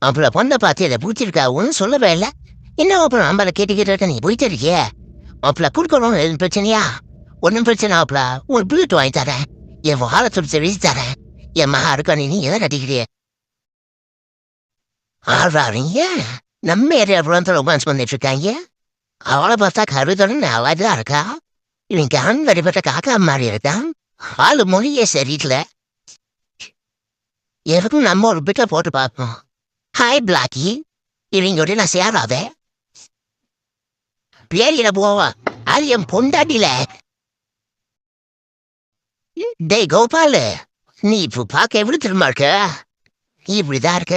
அப்புறம் பொண்ணை பார்த்து இதை பூச்சிருக்கா ஒன்றும் சொல்லவே இல்லை. என்ன அப்புறம் நம்மள கேட்டுக்கிட்டு நீ போயிட்டு இருக்கியே அப்புறம் கொடுக்கணும் எதுவும் பிரச்சனையா? ஒன்றும் பிரச்சனை ஆப்பல. ஒரு புல்லட் வாங்கி தரேன். என் வாழை துடிச்சு வீசி தரேன். என் மகா இருக்கா நீ எதை கட்டிக்கிறிய? ஆடுறாருங்க நம்ம ஏரியா ரொமான்ஸ் பண்ணிட்டு இருக்காங்க. அவளை பார்த்தா கருதணும் நல்லாதான் இருக்கா. இவன் கண் வழிபட்ட காக்கா மாதிரி இருக்கான். ஆளு மொழியே சரியில்லை. எதுக்கும் நம்ம ஒரு பிட்ட போட்டு பார்ப்போம். ஹாய் பிளாக்கி, இவங்களோட நான் சேராத. பேரியில போவா அது என் பொண்டாட்டில. டேய் கோபாலு, நீ இப்போ பார்க்க எப்படி திரும்ப இருக்க? நீ இப்படிதான் இருக்க.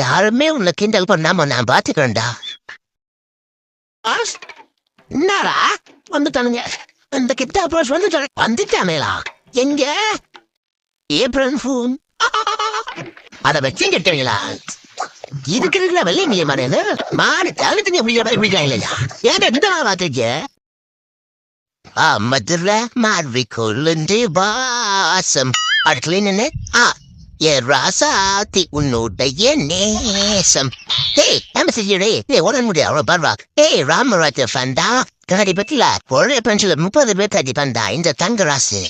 யாருமே உன்னை கிண்டல் பண்ணாம நான் பாத்துக்கிறேன்டா. என்னடா வந்துட்டானுங்க. அந்த கிட்ட அப்ரோச் வந்துட்டானேலா. எங்க ஏப்ரல் ஃபூன் அதை வச்சு கட்டுவீங்களா? இருக்கிற வெள்ளை நீ மாடு மாடு தகுதி இல்லையா? ஏன் எந்த நாள் பார்த்துருக்க? மதுர மாறி கொள்ளுந்து வாசம் அடுக்கல. ஏ ராசாத்தி உன்னுடைய நேசம். ஏய் நம்ம செய்யறே உடனே முடியாது அவ்வளோ பரவா. ஏய் ராமராஜ பந்தா கடி பத்தில ஒரே பென்சில் 30 பேர் கடி பந்தா இந்த தங்க ராசு.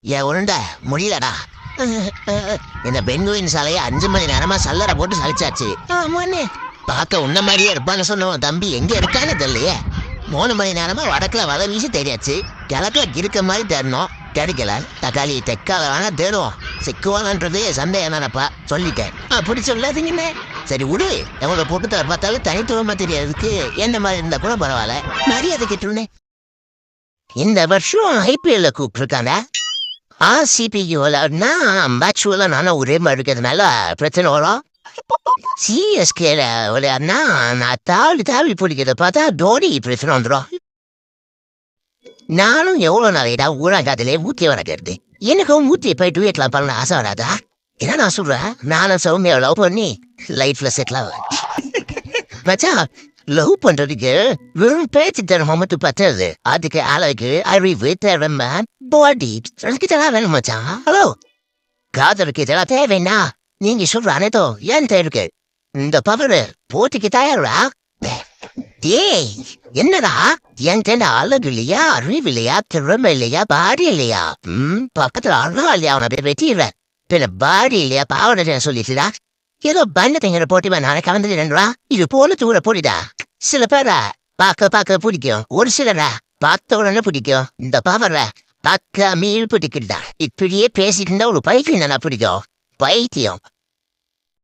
ஏன் உருண்டா முடியலடா. இந்த பெங்குவின் சாலையை 5 மணி நேரமா சல்லரை போட்டு சலிச்சாச்சு. பார்க்க உன்ன மாதிரியே இருப்பான்னு சொன்னவன் தம்பி எங்க இருக்கான்னு தெரியலையே. 3 மணி நேரமா வடக்குல வலை வீசி தெரியாச்சு. கிழக்குல இருக்க மாதிரி தேடணும், கிடைக்கல. தக்காளி தெக்கால வேணா தேடுவோம். சிக்குவானன்றது சந்தேகம் தானப்பா, சொல்லிட்டேன். அப்படி சொல்லாதீங்கண்ணே. சரி விடு, எவ்வளோ பொட்டுத்தலை பார்த்தாலும் தனித்துவமா தெரியாதுக்கு என்ன மாதிரி இருந்தா கூட பரவாயில்ல. மரியாதை கேட்டுருனே. இந்த வருஷம் ஐபிஎல்ல கூப்பிட்டுருக்காங்க. சிபியூலன்னா பேட்சுவல நானும் ஒரே மாதிரி இருக்கிறதுனால பிரச்சனை வரும். சிஎஸ்கேல விளையாடுனா நான் தாவி பிடிக்கிறத பார்த்தா தோனி பிரச்சனை வந்துடும். நானும் எவ்வளோ நாளைடா ஊராங்காத்திலே ஊற்றி வளர்க்கறது. எனக்கும் ஊற்றி போய் டூயட்லாம் பண்ண ஆசை வராதா? என்ன நான் சொல்றேன், நானும் சௌமியா லவ் பண்ணி லைஃப்ல செட்டில் ஆவேன். மச்சான், லவ் பண்றதுக்கு வெறும் பேச்சு திறமை மட்டும் பத்தாது. அதுக்கு அழகு, அறிவு, திறமை, பாடி இதெல்லாம் வேணும் மச்சான். ஹலோ, காதலுக்கு இதெல்லாம் தேவைன்னா நீங்க சொல்ற அனைத்தும் ஏன் இருக்கு. இந்த பவரு போட்டிக்கு தயாரா? ஏய் என்னடா என்கிட்ட அழகு இல்லையா, அறிவு இல்லையா, திறமை இல்லையா, பாடி இல்லையா? பக்கத்துல அழகா இல்லையா அவனை வெட்டிடுறேன். பின்ன பாடி இல்லையா பாவனை சொல்லிட்டுடா. ஏதோ பண்ண போட்டி நான் கலந்துடுறா. இது போல தூர போடிடா. சில பேரை பார்க்க பிடிக்கும், ஒரு சிலரா பார்த்த உடனே பிடிக்கும். இந்த பவரை பார்க்க மீள் பிடிக்குதா. இப்படியே பேசிட்டு இருந்தா ஒரு பைத்தியம் தானே பிடிக்கும். பைத்தியம்